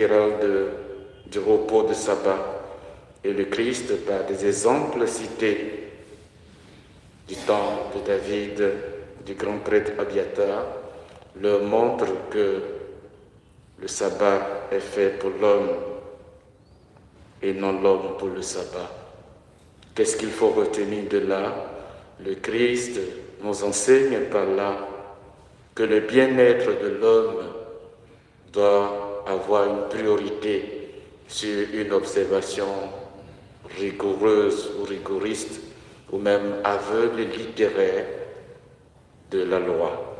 du repos de sabbat. Et le Christ, par des exemples cités du temps de David, du grand prêtre Abiathar, leur montre que le sabbat est fait pour l'homme et non l'homme pour le sabbat. Qu'est-ce qu'il faut retenir de là? Le Christ nous enseigne par là que le bien-être de l'homme doit avoir une priorité sur une observation rigoureuse ou rigoriste ou même aveugle littéraire de la loi.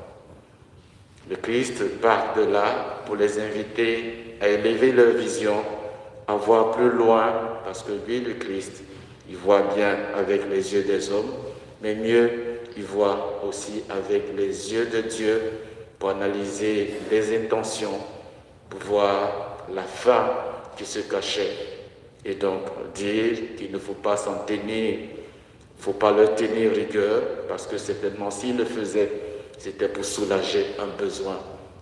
Le Christ part de là pour les inviter à élever leur vision, à voir plus loin, parce que lui, le Christ, il voit bien avec les yeux des hommes, mais mieux, il voit aussi avec les yeux de Dieu pour analyser les intentions, pour voir la fin qui se cachait et donc dire qu'il ne faut pas s'en tenir, il ne faut pas leur tenir rigueur, parce que certainement s'il le faisait, c'était pour soulager un besoin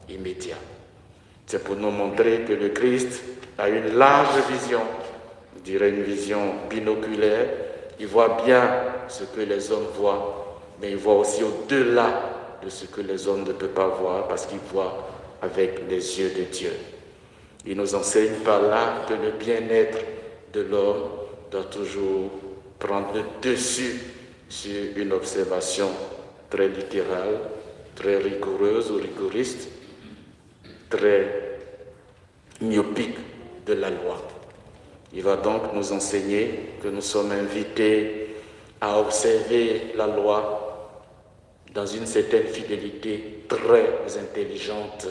immédiat. C'est pour nous montrer que le Christ a une large vision, je dirais une vision binoculaire. Il voit bien ce que les hommes voient, mais il voit aussi au-delà de ce que les hommes ne peuvent pas voir, parce qu'il voit avec les yeux de Dieu. Il nous enseigne par là que le bien-être de l'homme doit toujours prendre le dessus sur une observation très littérale, très rigoureuse ou rigoriste, très myopique de la loi. Il va donc nous enseigner que nous sommes invités à observer la loi dans une certaine fidélité très intelligente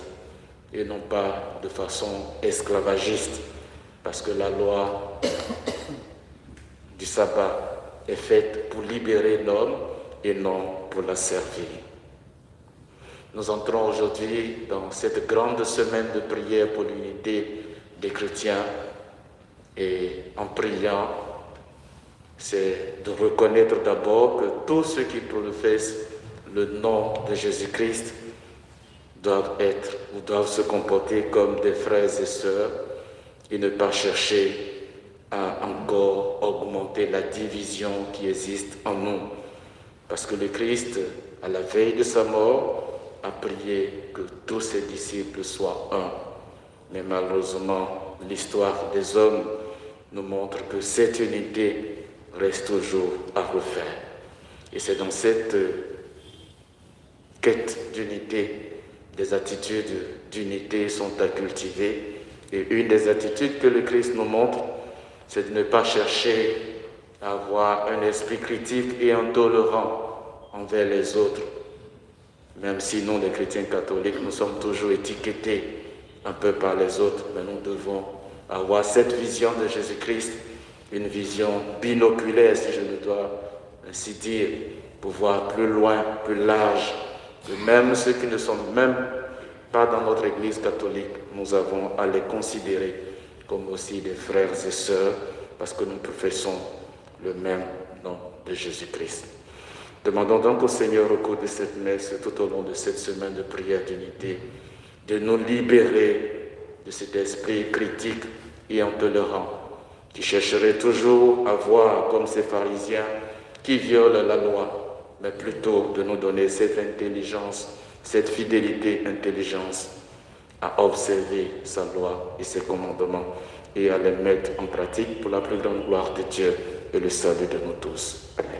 et non pas de façon esclavagiste, parce que la loi du sabbat est faite pour libérer l'homme et non pour la servir. Nous entrons aujourd'hui dans cette grande semaine de prière pour l'unité des chrétiens et en priant, c'est de reconnaître d'abord que tous ceux qui professent le nom de Jésus-Christ doivent être ou doivent se comporter comme des frères et sœurs et ne pas chercher à encore augmenter la division qui existe en nous. Parce que le Christ, à la veille de sa mort, a prié que tous ses disciples soient un. Mais malheureusement, l'histoire des hommes nous montre que cette unité reste toujours à refaire. Et c'est dans cette quête d'unité, des attitudes d'unité sont à cultiver. Et une des attitudes que le Christ nous montre, c'est de ne pas chercher à avoir un esprit critique et intolérant envers les autres. Même si nous, les chrétiens catholiques, nous sommes toujours étiquetés un peu par les autres, mais nous devons avoir cette vision de Jésus-Christ, une vision binoculaire, si je ne dois ainsi dire, pour voir plus loin, plus large, que même ceux qui ne sont même pas dans notre Église catholique, nous avons à les considérer comme aussi des frères et sœurs, parce que nous professons le même nom de Jésus-Christ. Demandons donc au Seigneur au cours de cette messe, tout au long de cette semaine de prière d'unité, de nous libérer de cet esprit critique et intolérant, qui chercherait toujours à voir comme ces pharisiens qui violent la loi, mais plutôt de nous donner cette intelligence, cette fidélité intelligence à observer sa loi et ses commandements et à les mettre en pratique pour la plus grande gloire de Dieu et le salut de nous tous. Amen.